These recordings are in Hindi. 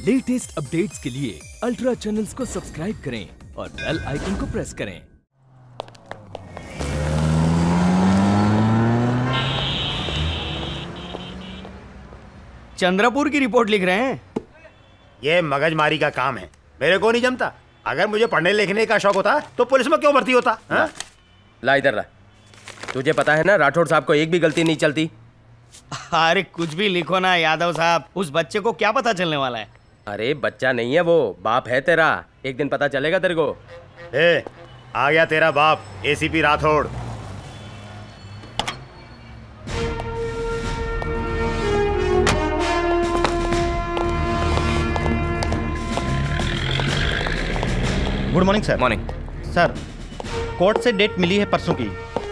लेटेस्ट अपडेट्स के लिए अल्ट्रा चैनल्स को सब्सक्राइब करें और बेल आइकन को प्रेस करें। चंद्रपुर की रिपोर्ट लिख रहे हैं। ये मगजमारी का काम है, मेरे को नहीं जमता। अगर मुझे पढ़ने लिखने का शौक होता तो पुलिस में क्यों भर्ती होता? ला इधर ला। तुझे पता है ना राठौड़ साहब को एक भी गलती नहीं चलती। अरे कुछ भी लिखो ना यादव साहब, उस बच्चे को क्या पता चलने वाला है। अरे बच्चा नहीं है वो, बाप है तेरा। एक दिन पता चलेगा तेरे को। आ गया तेरा बाप, ACP Rathore. Good morning sir. Morning sir, court से डेट मिली है परसों की,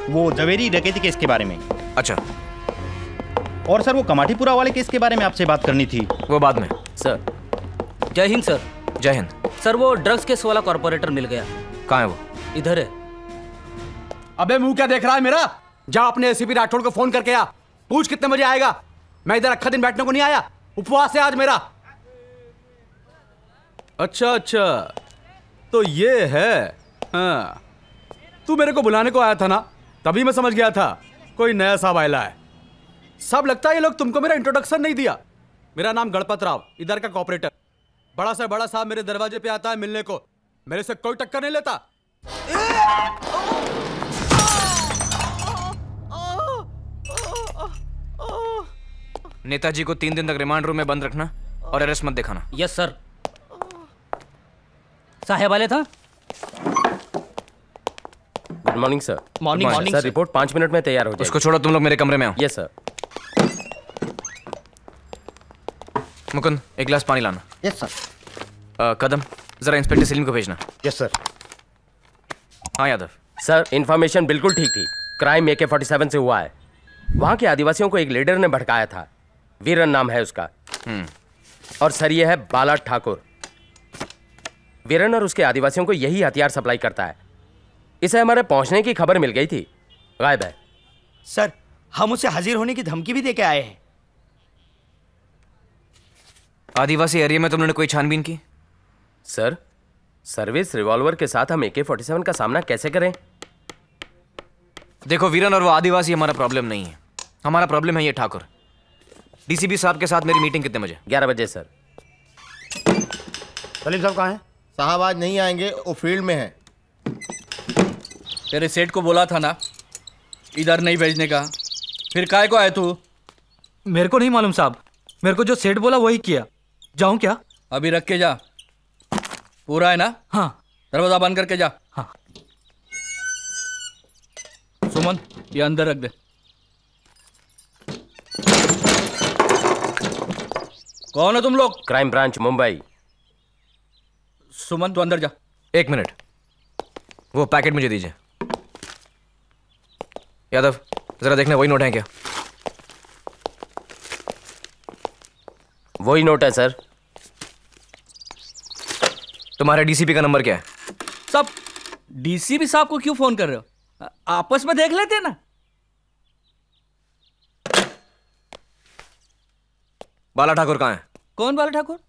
वो जवेरी डकैती केस के बारे में। अच्छा, और सर वो कमाटीपुरा वाले केस के बारे में आपसे बात करनी थी। वो बाद में। सर जय हिंद। सर जय हिंद। सर वो ड्रग्स केस वाला कॉर्पोरेटर मिल गया। कहाँ है वो? इधर है। अबे मुंह क्या देख रहा है मेरा? जा अपने एसीपी राठौड़ को फोन करके आ, पूछ कितने बजे आएगा। मैं इधर अक्खा दिन बैठने को नहीं आया, उपवास है आज मेरा। अच्छा अच्छा, तो ये है। हाँ, तू मेरे को बुलाने को आया था ना, तभी मैं समझ गया था कोई नया साहब आयला है। सब लगता है ये लोग तुमको मेरा इंट्रोडक्शन नहीं दिया। मेरा नाम गणपत राव, इधर का कॉपरेटर। बड़ा से बड़ा साहब मेरे दरवाजे पे आता है मिलने को, मेरे से कोई टक्कर नहीं लेता। नेताजी को 3 दिन तक रिमांड रूम में बंद रखना और अरेस्ट मत दिखाना। Yes sir. साहेब वाले था। Good morning sir. Morning morning sir. Report 5 minute में तैयार हो जाएगी। उसको छोड़ो, तुम लोग मेरे कमरे में आओ। Yes sir. मुकुंद, एक गिलास पानी लाना। Yes sir. कदम, जरा इंस्पेक्टर सलीम को भेजना। Yes sir. हाँ यादव। सर इन्फॉर्मेशन बिल्कुल ठीक थी। क्राइम AK-47 से हुआ है। वहां के आदिवासियों को एक लीडर ने भड़काया था, वीरन नाम है उसका। और सर ये है बाला ठाकुर। वीरन और उसके आदिवासियों को यही हथियार सप्लाई करता है। इसे हमारे पहुंचने की खबर मिल गई थी, गायब है। सर हम उसे हाजिर होने की धमकी भी देके आए हैं। आदिवासी एरिया में तुमने कोई छानबीन की? सर सर्विस रिवॉल्वर के साथ हम AK-47 का सामना कैसे करें? देखो वीरन और वो आदिवासी हमारा प्रॉब्लम नहीं है, हमारा प्रॉब्लम है ये ठाकुर। DCP साहब के साथ मेरी मीटिंग कितने बजे? 11 बजे सर। सलीम साहब कहाँ हैं? साहब आज नहीं आएंगे, वो फील्ड में है। तेरे सेठ को बोला था ना इधर नहीं भेजने का, फिर काय को आए तू? मेरे को नहीं मालूम साहब, मेरे को जो सेठ बोला वही किया। जाऊं क्या? अभी रख के जा। पूरा है ना? हाँ। दरवाजा बंद करके जा। हाँ। सुमन ये अंदर रख दे। कौन हो तुम लोग? Crime branch Mumbai. सुमन तू अंदर जा। 1 मिनट, वो पैकेट मुझे दीजिए। यादव जरा देखना वही नोट है क्या? वही नोट है सर। तुम्हारे DCP का नंबर क्या है? सब DCP साहब को क्यों फोन कर रहे हो? आपस में देख लेते ना। बाला ठाकुर कहाँ है? कौन बाला ठाकुर?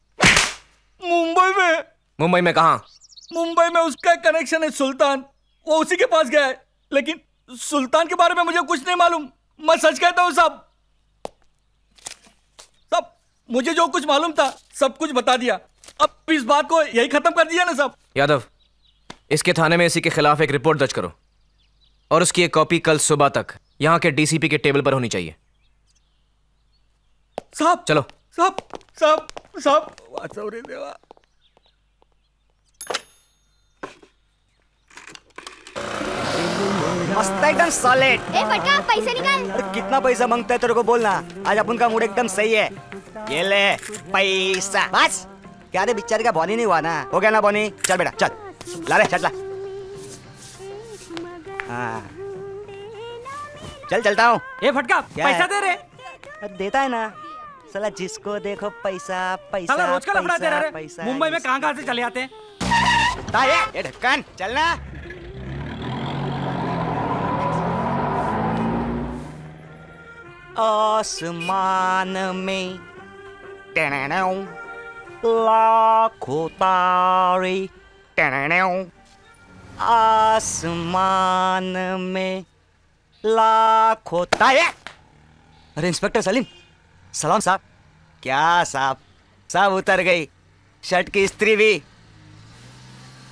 मुंबई में। मुंबई में कहाँ? मुंबई में उसका कनेक्शन है सुल्तान, वो उसी के पास गया है। लेकिन सुल्तान के बारे में मुझे कुछ नहीं मालूम, मैं सच कहता हूँ साहब। सब मुझे जो कुछ मालूम था सब कुछ बता दिया। अब इस बात को यही खत्म कर दिया ना साहब। यादव, इसके थाने में इसी के खिलाफ एक रिपोर्ट दर्ज करो और उसकी एक कॉपी कल सुबह तक यहाँ के DCP के टेबल पर होनी चाहिए। साहब चलो। साहब साहब साहब वाचवरे देवा। मस्त एकदम सॉलिड। ए फटका पैसे निकाल। अरे कितना पैसा मांगता है तेरे को बोलना, आज अपन का मूड एकदम सही है। ये ले पैसा बस। क्या रे बिचारी का बॉनी नहीं हुआ ना? हो गया ना बॉनी? चल बेटा चल, ला रे चल ला। हाँ चल चलता हूँ। ए फटका पैसा दे रे। देता है ना साला, जिसको देखो पैसा पैसा। साला रोज का लफड़ा दे रहा पैसा। रे। मुंबई में कहाँ से चले आते हैं? ये ढक्कन चलना। आसमान में लाखों तारे टेनेनेऊ, आसमान में लाखों तारे। अरे इंस्पेक्टर सलीम, सलाम साहब। क्या साहब, सब उतर गई, शर्ट की इस्त्री भी।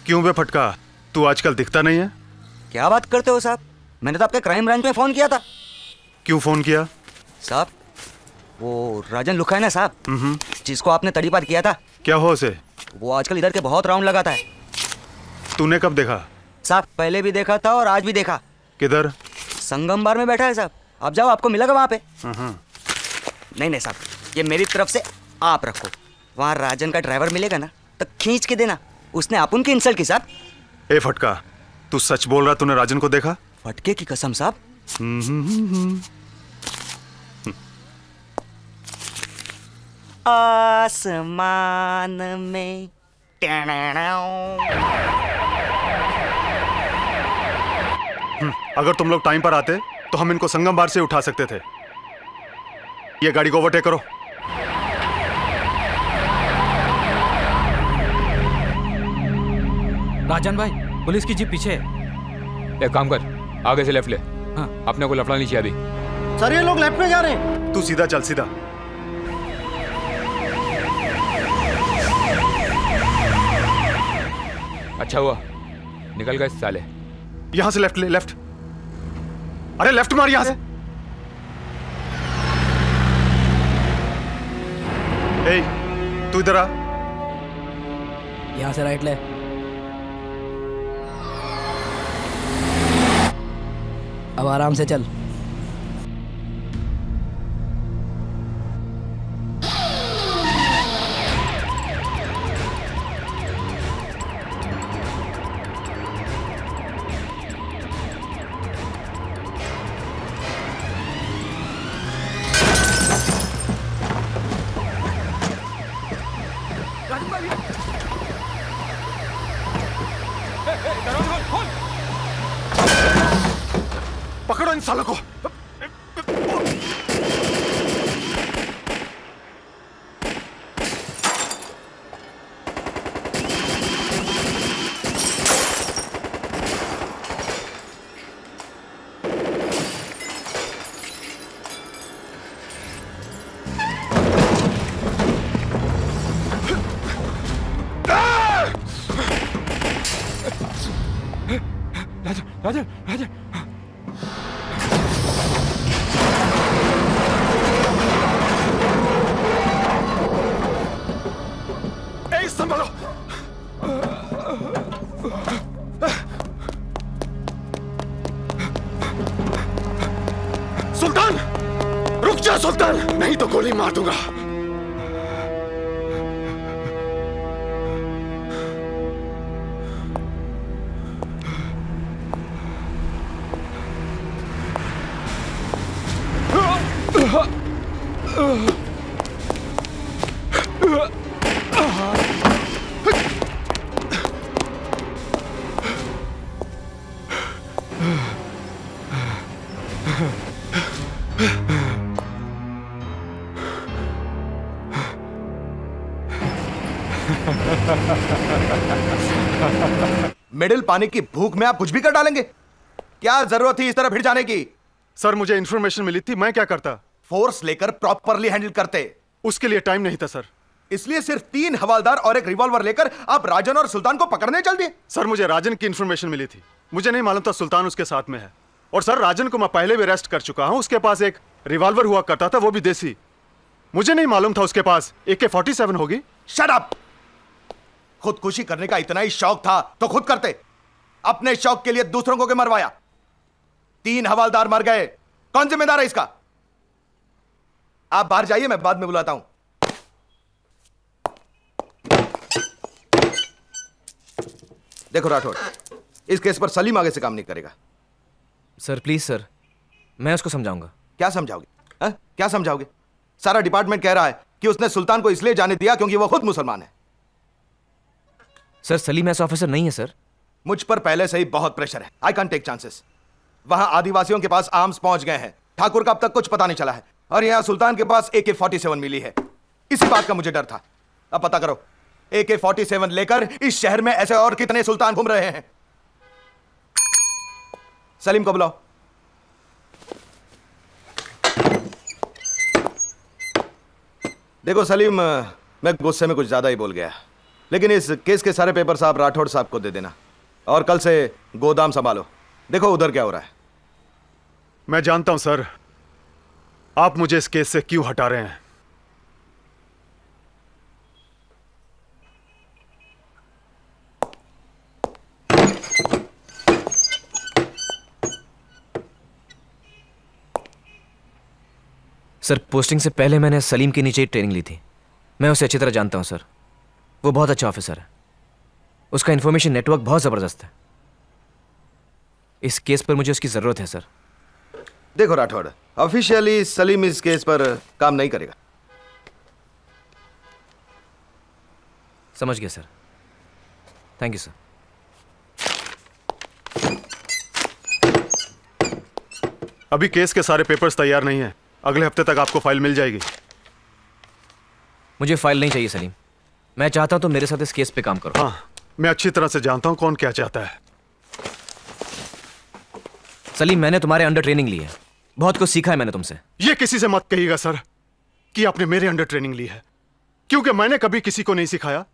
क्यों बे फटका, तू आजकल दिखता नहीं है? क्या बात करते हो साहब, मैंने तो आपके क्राइम ब्रांच में फोन किया था। क्यों फोन किया? साहब वो राजन लुखा है ना साहब, जिसको आपने तड़ीपार किया था। क्या हो उसे? वो आजकल इधर के बहुत राउंड लगाता है। तूने कब देखा? साहब पहले भी देखा था और आज भी देखा। किधर? संगम बार में बैठा है साहब, आप जाओ, आपको मिलेगा वहाँ पे। नहीं नहीं साहब, ये मेरी तरफ से आप रखो। वहाँ राजन का ड्राइवर मिलेगा ना तो खींच के देना, उसने आप उनकी इंसल्ट की साहब। ए फटका, तू सच बोल रहा, तूने राजन को देखा? फटके की कसम साहब। आसमान में अगर तुम लोग टाइम पर आते तो हम इनको संगम बार से उठा सकते थे। ये गाड़ी को ओवरटेक करो। राजन भाई, पुलिस की जीप पीछे है। एक काम कर, आगे से लेफ्ट ले। हाँ। अपने को लफड़ा नहीं चाहिए अभी। सर ये लोग लेफ्ट में जा रहे हैं। तू सीधा चल, सीधा। अच्छा हुआ निकल गए साले। यहां से लेफ्ट ले, लेफ्ट। अरे लेफ्ट मार यहां से। ए, तू इधर आ। यहां से राइट ले। अब आराम से चल। पकड़ो इन सालों को। राजन, राजन। संभालो। सुल्तान, रुक जा सुल्तान, नहीं तो गोली मार दूंगा। मिडिल पानी की भूख में आप कुछ भी कर डालेंगे? क्या जरूरत थी इस तरह भिड़ जाने की? सर मुझे इंफॉर्मेशन मिली थी, मैं क्या करता? फोर्स लेकर प्रॉपरली हैंडल करते। उसके लिए टाइम नहीं था सर। इसलिए सिर्फ 3 हवालदार और एक रिवॉल्वर लेकर आप राजन और सुल्तान को पकड़ने चल दिए? सर मुझे राजन की इंफॉर्मेशन मिली थी, मुझे नहीं मालूम था सुल्तान उसके साथ में है। और सर राजन को मैं पहले भी अरेस्ट कर चुका हूं, उसके पास एक रिवॉल्वर हुआ करता था, वो भी देसी। मुझे नहीं मालूम था उसके पास AK-47 होगी। Shut up! खुदकुशी करने का इतना ही शौक था तो खुद करते। अपने शौक के लिए दूसरों को क्यों मरवाया? 3 हवालदार मर गए, कौन जिम्मेदार है इसका? आप बाहर जाइए, मैं बाद में बुलाता हूं। देखो राठौड़, इस केस पर सलीम आगे से काम नहीं करेगा। सर प्लीज सर, मैं उसको समझाऊंगा। क्या समझाओगे? क्या समझाओगे? सारा डिपार्टमेंट कह रहा है कि उसने सुल्तान को इसलिए जाने दिया क्योंकि वो खुद मुसलमान है। सर सलीम ऐसा ऑफिसर नहीं है सर। मुझ पर पहले से ही बहुत प्रेशर है, आई कांट टेक चांसेस। वहां आदिवासियों के पास आर्म्स पहुंच गए हैं, ठाकुर का अब तक कुछ पता नहीं चला है, और यहां सुल्तान के पास AK-47 मिली है। इसी बात का मुझे डर था। अब पता करो AK-47 लेकर इस शहर में ऐसे और कितने सुल्तान घूम रहे हैं। सलीम को बुलाओ। देखो सलीम, मैं गुस्से में कुछ ज्यादा ही बोल गया, लेकिन इस केस के सारे पेपर्स आप राठौड़ साहब को दे देना और कल से गोदाम संभालो। देखो उधर क्या हो रहा है। मैं जानता हूं सर, आप मुझे इस केस से क्यों हटा रहे हैं। सर, पोस्टिंग से पहले मैंने सलीम के नीचे ही ट्रेनिंग ली थी। मैं उसे अच्छी तरह जानता हूं सर। वो बहुत अच्छा ऑफिसर है। उसका इंफॉर्मेशन नेटवर्क बहुत ज़बरदस्त है। इस केस पर मुझे उसकी ज़रूरत है सर। देखो राठौड़, ऑफिशियली सलीम इस केस पर काम नहीं करेगा। समझ गया सर। Thank you sir. अभी केस के सारे पेपर्स तैयार नहीं हैं। अगले हफ्ते तक आपको फाइल मिल जाएगी। मुझे फाइल नहीं चाहिए सलीम। मैं चाहता हूं तो मेरे साथ इस केस पे काम करो। हाँ, मैं अच्छी तरह से जानता हूं कौन क्या चाहता है। सलीम, मैंने तुम्हारे अंडर ट्रेनिंग ली है। बहुत कुछ सीखा है मैंने तुमसे। ये किसी से मत कहिएगा सर कि आपने मेरे अंडर ट्रेनिंग ली है, क्योंकि मैंने कभी किसी को नहीं सिखाया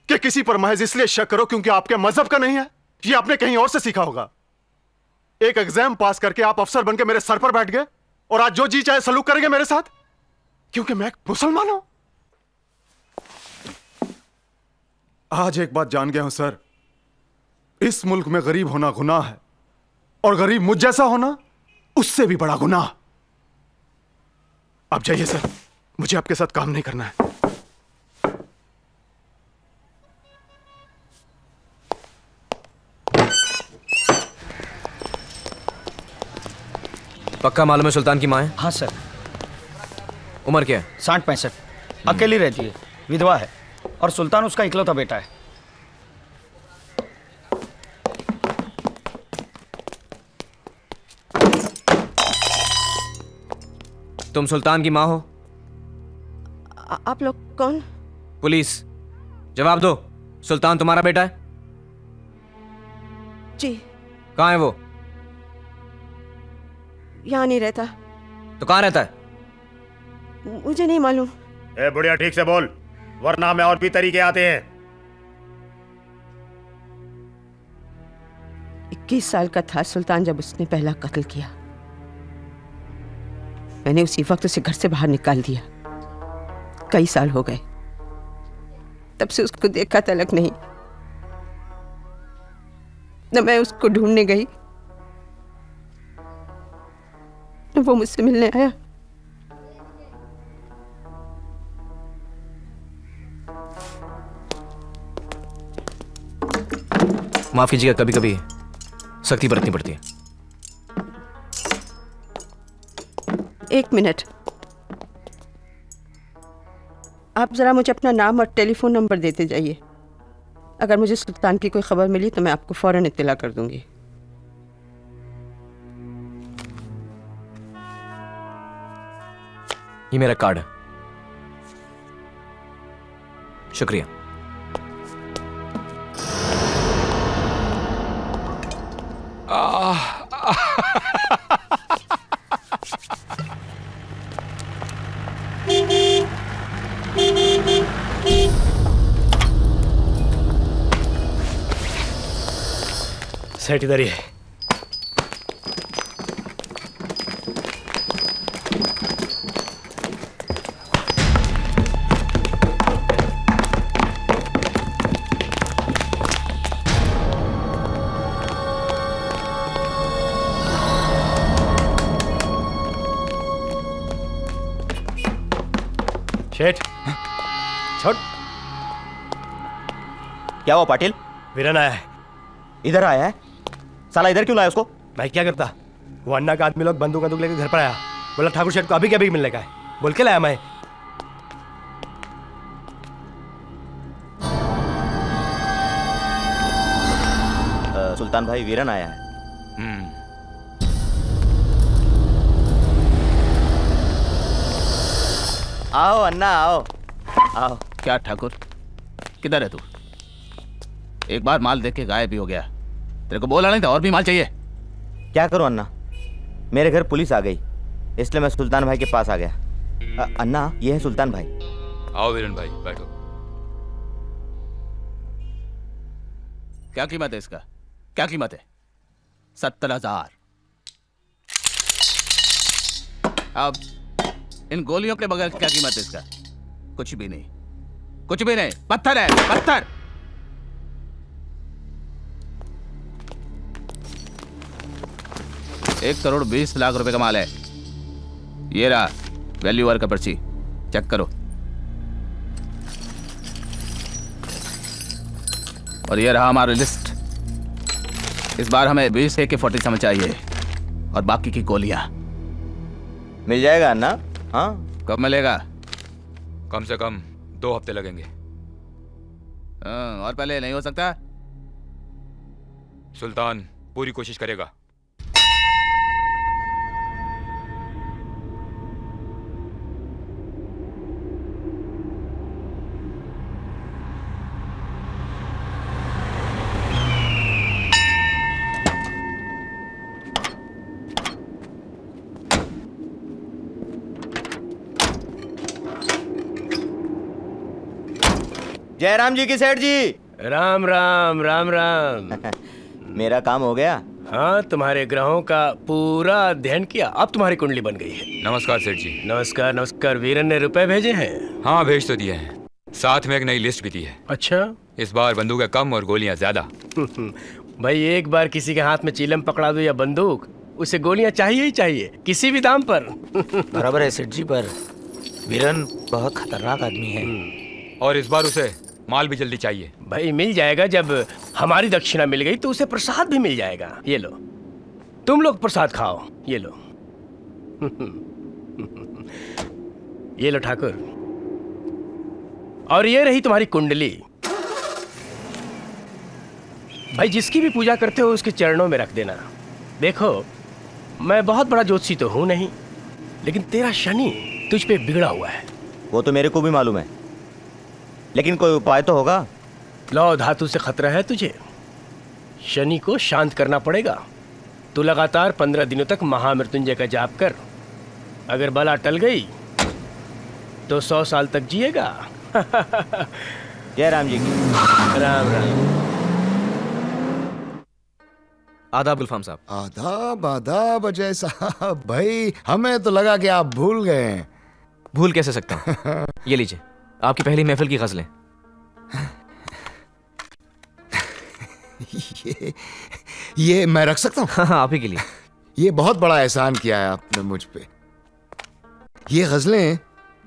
कि किसी पर महज इसलिए शक करो क्योंकि आपके मजहब का नहीं है। ये आपने कहीं और से सीखा होगा। एक एग्जाम पास करके आप अफसर बनके मेरे सर पर बैठ गए और आज जो जी चाहे सलूक करेंगे मेरे साथ, क्योंकि मैं एक मुसलमान हूं। आज एक बात जान गया हूं सर, इस मुल्क में गरीब होना गुनाह है और गरीब मुझ जैसा होना उससे भी बड़ा गुनाह। आप जाइए सर, मुझे आपके साथ काम नहीं करना है। पक्का मालूम है सुल्तान की माँ है? हाँ सर। उम्र क्या है? 60-65। अकेली रहती है, विधवा है और सुल्तान उसका इकलौता बेटा है। तुम सुल्तान की माँ हो? आप लोग कौन? पुलिस। जवाब दो, सुल्तान तुम्हारा बेटा है? जी। कहाँ है वो? यहाँ नहीं रहता। तो कहाँ रहता है? मुझे नहीं मालूम। ए बुढ़िया, ठीक से बोल, वरना में और भी तरीके आते हैं। 21 साल का था सुल्तान जब उसने पहला कत्ल किया। मैंने उसी वक्त उसे घर से बाहर निकाल दिया। कई साल हो गए, तब से उसको देखा तलक नहीं। न मैं उसको ढूंढने गई, न वो मुझसे मिलने आया। माफ कीजिएगा, कभी कभी सख्ती बरतनी पड़ती है। एक मिनट, आप जरा मुझे अपना नाम और टेलीफोन नंबर देते जाइए। अगर मुझे सुल्तान की कोई खबर मिली तो मैं आपको फौरन इत्तला कर दूंगी। ये मेरा कार्ड है। शुक्रिया। सेठ इधर ही है। सेठ, छोड़। क्या हुआ पाटिल? वीरन आया है। इधर आया है? साला इधर क्यों लाया उसको? मैं क्या करता, वो अन्ना का आदमी लोग बंदूक लेकर घर पर आया। बोला ठाकुर शेठ को अभी के अभी मिलने का है, बोल के लाया मैं। सुल्तान भाई, वीरन आया है। आओ अन्ना, आओ आओ। क्या ठाकुर, किधर है तू? एक बार माल देख के गायब ही हो गया। तेरे को बोला नहीं था और भी माल चाहिए? क्या करूं अन्ना, मेरे घर पुलिस आ गई, इसलिए मैं सुल्तान भाई के पास आ गया। अन्ना, ये है सुल्तान भाई। आओ वीरन भाई, बैठो। क्या कीमत है इसका? क्या कीमत है? 70,000। अब इन गोलियों के बगैर क्या कीमत है इसका? कुछ भी नहीं, कुछ भी नहीं। पत्थर है, पत्थर। ₹1,20,00,000 का माल है। ये रहा वैल्यूअर का पर्ची, चेक करो। और ये रहा हमारी लिस्ट। इस बार हमें 20 AK-47 चाहिए और बाकी की गोलियां। मिल जाएगा अन्ना? हाँ। कब मिलेगा? कम से कम 2 हफ्ते लगेंगे। और पहले नहीं हो सकता? सुल्तान पूरी कोशिश करेगा। जयराम जी की सेठ जी। राम राम राम राम। मेरा काम हो गया? हाँ, तुम्हारे ग्रहों का पूरा अध्ययन किया, अब तुम्हारी कुंडली बन गई है। नमस्कार सेठ जी। नमस्कार नमस्कार। वीरन ने रुपए भेजे हैं? हाँ, भेज तो दिए हैं, साथ में एक नई लिस्ट भी दी है। अच्छा। इस बार बंदूकें कम और गोलियां ज्यादा। भाई, एक बार किसी के हाथ में चीलम पकड़ा दो या बंदूक, उसे गोलियां चाहिए ही चाहिए, किसी भी दाम पर। बराबर है सेठ जी, पर वीरन बहुत खतरनाक आदमी है और इस बार उसे माल भी जल्दी चाहिए। भाई मिल जाएगा, जब हमारी दक्षिणा मिल गई तो उसे प्रसाद भी मिल जाएगा। ये लो, तुम लोग प्रसाद खाओ, ये लो। ये लो ठाकुर, और ये रही तुम्हारी कुंडली। भाई, जिसकी भी पूजा करते हो उसके चरणों में रख देना। देखो, मैं बहुत बड़ा ज्योतिषी तो हूं नहीं, लेकिन तेरा शनि तुझ पे बिगड़ा हुआ है। वो तो मेरे को भी मालूम है, लेकिन कोई उपाय तो होगा। लौ धातु से खतरा है तुझे, शनि को शांत करना पड़ेगा। तू लगातार 15 दिनों तक महामृत्युंजय का जाप कर। अगर बला टल गई तो 100 साल तक जिएगा। जय राम जी की। राम राम। आदाब गुलफाम साहब। आदाब आदाब अजय साहब। भाई, हमें तो लगा कि आप भूल गए हैं। भूल कैसे सकता हूँ? ये लीजिए, आपकी पहली महफिल की गजलें। ये मैं रख सकता हूँ? हाँ, आप ही के लिए। ये बहुत बड़ा एहसान किया है आपने मुझ पे। ये गजलें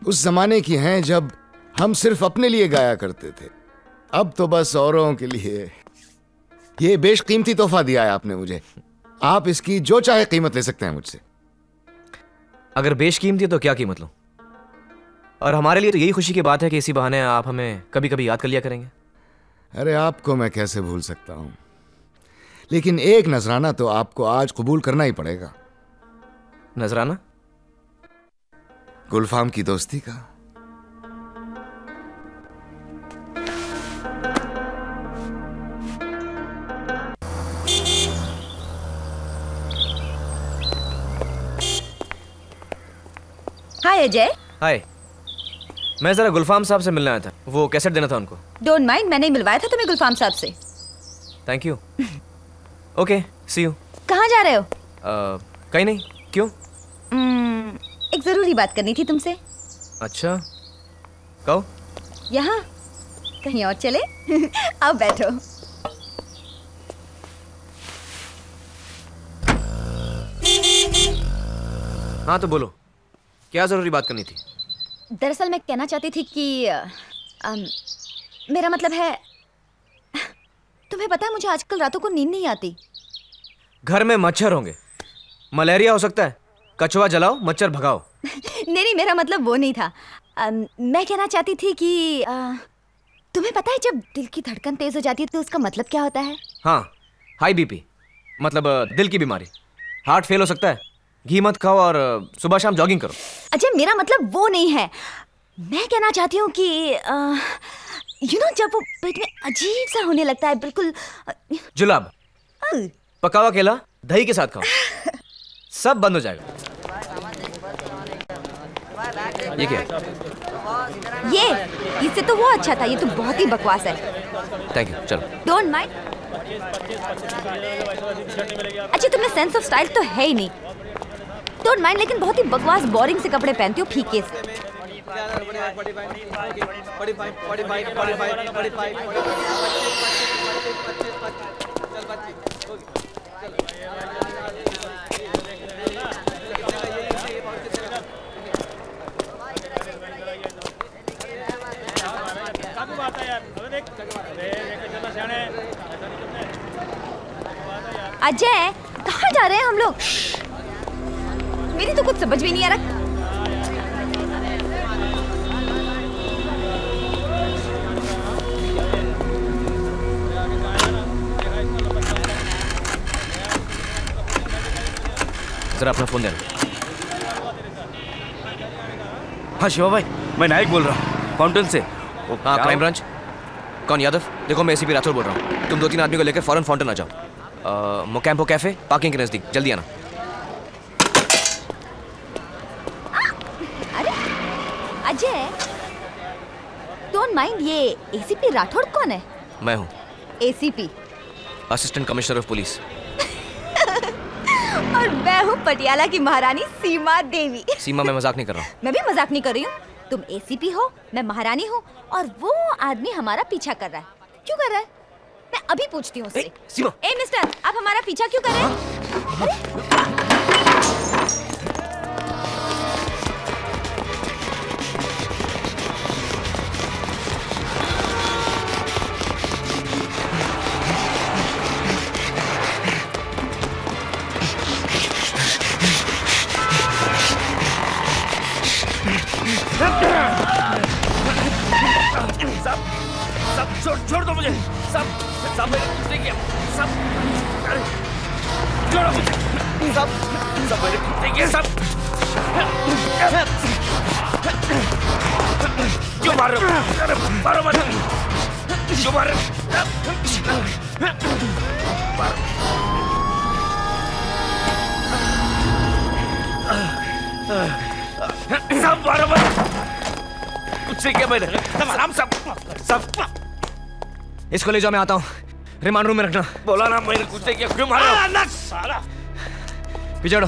उस जमाने की हैं जब हम सिर्फ अपने लिए गाया करते थे, अब तो बस औरों के लिए। ये बेशकीमती तोहफा दिया है आपने मुझे। आप इसकी जो चाहे कीमत ले सकते हैं मुझसे। अगर बेशकीमती तो क्या कीमत लूं? और हमारे लिए तो यही खुशी की बात है कि इसी बहाने आप हमें कभी कभी याद कर लिया करेंगे। अरे, आपको मैं कैसे भूल सकता हूं, लेकिन एक नजराना तो आपको आज कबूल करना ही पड़ेगा। नजराना? गुलफाम की दोस्ती का। हाय अजय। हाय, मैं जरा गुलफाम साहब से मिलने आया था, वो कैसेट देना था उनको। डोंट माइंड, मैंने मिलवाया था तुम्हें गुलफाम साहब से। Thank you. Okay, see you. कहाँ जा रहे हो? कहीं नहीं। क्यों? एक जरूरी बात करनी थी तुमसे। अच्छा, कहो। यहाँ कहीं और चले? आओ बैठो। हाँ तो बोलो, क्या जरूरी बात करनी थी? दरअसल मैं कहना चाहती थी कि मेरा मतलब है, तुम्हें पता है मुझे आजकल रातों को नींद नहीं आती। घर में मच्छर होंगे, मलेरिया हो सकता है, कछुआ जलाओ, मच्छर भगाओ। नहीं, मेरा मतलब वो नहीं था। मैं कहना चाहती थी कि तुम्हें पता है जब दिल की धड़कन तेज हो जाती है तो उसका मतलब क्या होता है? हाँ, हाई बीपी, मतलब दिल की बीमारी। हार्ट फेल हो सकता है। घी मत खाओ और सुबह शाम जॉगिंग करो। अजय, मेरा मतलब वो नहीं है। मैं कहना चाहती हूँ कि जब वो पेट में अजीब सा होने लगता है, बिल्कुल जुलाब, पका हुआ केला दही के साथ खाओ, सब बंद हो जाएगा। ये क्या? ये इससे तो वो अच्छा था, ये तो बहुत ही बकवास है। थैंक यू, चलो। Don't mind. अच्छा, तुम्हें सेंस ऑफ स्टाइल तो है ही नहीं। डोंट माइंड, लेकिन बहुत ही बकवास बोरिंग से कपड़े पहनती हो, फीके से। अजय, कहाँ जा रहे हैं हम लोग? मेरी तो कुछ समझ भी नहीं आ रहा। जरा अपना फोन दे। हाँ शिवा भाई, मैं नायक बोल रहा हूँ, फाउंटेन से। हाँ, क्राइम ब्रांच। कौन? यादव। देखो, मैं एसीपी राठौर बोल रहा हूँ। तुम 2-3 आदमी को लेकर फौरन फाउंटेन आ जाओ। मोकैम्पो कैफे, पार्किंग के नजदीक। जल्दी आना। अरे अजय, डोंट माइंड, ये एसीपी राठौड़ कौन है? मैं हूँ ACP, assistant commissioner of police. और मैं हूँ पटियाला की महारानी सीमा देवी। सीमा, मैं मजाक नहीं कर रहा हूँ। मैं भी मजाक नहीं कर रही हूँ। तुम एसीपी हो, मैं महारानी हूँ, और वो आदमी हमारा पीछा कर रहा है। क्यों कर रहा है? मैं अभी पूछती हूँ उससे। सीमा। ए मिस्टर, आप हमारा पीछा क्यों कर रहे हैं? छोड़ दो मुझे। सब मेरे कुछ नहीं किया। सब छोड़ो मुझे। सब मेरे कुछ नहीं किया। सब क्यों मार रहे हो? मारो मत। क्यों मार रहे हो? सब मारो मत। कुछ नहीं किया मैंने। सब इसको ले जाओ, मैं आता हूँ। रिमांड रूम में रखना। बोला ना, मैंने कुछ नहीं किया। क्यों मार रहे हो? साला पीछे हटो।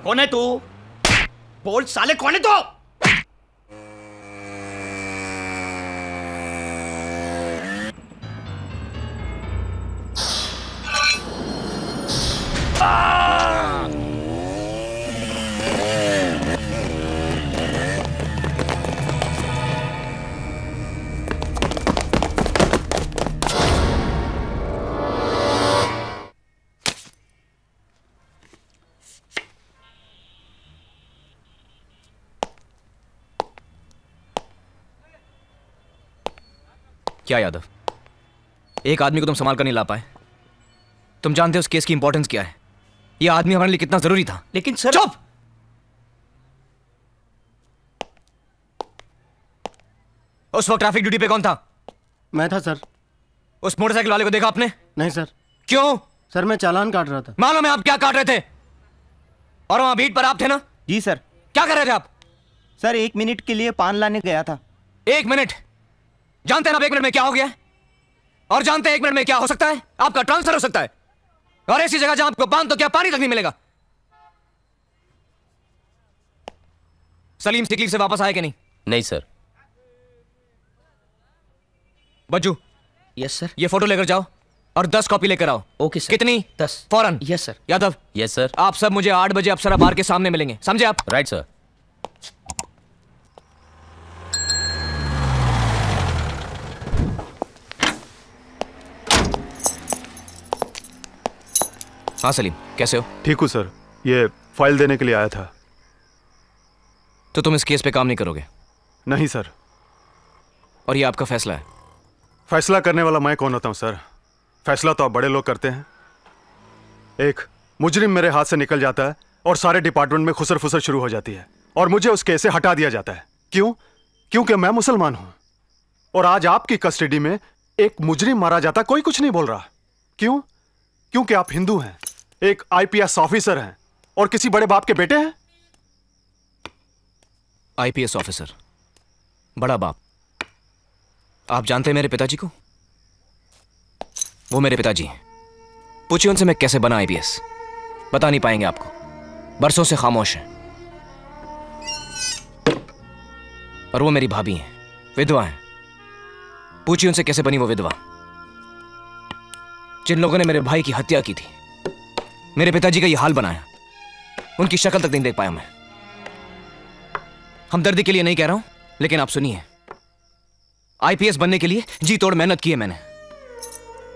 कौन है तू? बोल साले, कौन है तू? क्या यादव, एक आदमी को तुम संभाल कर नहीं ला पाए? तुम जानते हो उस केस की इंपॉर्टेंस क्या है? यह आदमी हमारे लिए कितना जरूरी था। लेकिन सर। चुप! उस वक्त ट्रैफिक ड्यूटी पे कौन था? मैं था सर। उस मोटरसाइकिल वाले को देखा आपने? नहीं सर। क्यों? सर मैं चालान काट रहा था। मालूम है आप क्या काट रहे थे? और वहां बीट पर आप थे ना? जी सर। क्या कर रहे थे आप? सर 1 मिनट के लिए पान लाने गया था। 1 मिनट? जानते हैं ना 1 मिनट में क्या हो गया? और जानते हैं 1 मिनट में क्या हो सकता है? आपका ट्रांसफर हो सकता है। और ऐसी जगह जहां आपको पान तो क्या पानी तक नहीं मिलेगा। सलीम तकलीफ से वापस आए कि नहीं? नहीं सर। बज्जू। Yes sir. ये फोटो लेकर जाओ और 10 कॉपी लेकर आओ। Okay sir. कितनी? 10। फौरन। Yes sir. Yadav. Yes sir. आप सब मुझे 8 बजे अप्सरा बार के सामने मिलेंगे, समझे आप? Right sir. हाँ सलीम, कैसे हो? ठीक हूँ सर। ये फाइल देने के लिए आया था। तो तुम इस केस पे काम नहीं करोगे? नहीं सर। और ये आपका फैसला है। फैसला करने वाला मैं कौन होता हूं सर? फैसला तो आप बड़े लोग करते हैं। एक मुजरिम मेरे हाथ से निकल जाता है और सारे डिपार्टमेंट में खुसर फुसर शुरू हो जाती है और मुझे उस केस से हटा दिया जाता है। क्यों? क्योंकि मैं मुसलमान हूं। और आज आपकी कस्टडी में एक मुजरिम मारा जाता, कोई कुछ नहीं बोल रहा। क्यों? क्योंकि आप हिंदू हैं, एक आईपीएस ऑफिसर हैं और किसी बड़े बाप के बेटे हैं। आईपीएस ऑफिसर, बड़ा बाप। आप जानते हैं मेरे पिताजी को? वो मेरे पिताजी हैं। पूछिए उनसे मैं कैसे बना आईपीएस, बता नहीं पाएंगे आपको। बरसों से खामोश हैं। और वो मेरी भाभी हैं, विधवा हैं। पूछिए उनसे कैसे बनी वो विधवा। जिन लोगों ने मेरे भाई की हत्या की थी, मेरे पिताजी का ये हाल बनाया, उनकी शक्ल तक नहीं देख पाया मैं। हमदर्दी के लिए नहीं कह रहा हूं, लेकिन आप सुनिए। आईपीएस बनने के लिए जी तोड़ मेहनत की है मैंने।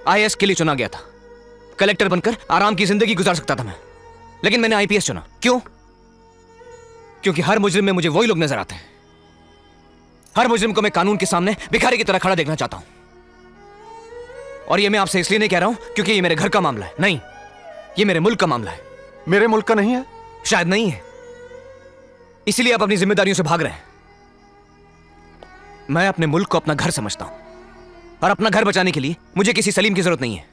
आईएएस के लिए चुना गया था। कलेक्टर बनकर आराम की जिंदगी गुजार सकता था मैं, लेकिन मैंने आईपीएस चुना। क्यों? क्योंकि हर मुजरिम में मुझे वही लोग नजर आते हैं। हर मुजरिम को मैं कानून के सामने भिखारी की तरह खड़ा देखना चाहता हूं। और ये मैं आपसे इसलिए नहीं कह रहा हूं क्योंकि ये मेरे घर का मामला है, नहीं, ये मेरे मुल्क का मामला है। मेरे मुल्क का नहीं है? शायद नहीं है, इसीलिए आप अपनी जिम्मेदारियों से भाग रहे हैं। मैं अपने मुल्क को अपना घर समझता हूं और अपना घर बचाने के लिए मुझे किसी सलीम की जरूरत नहीं है।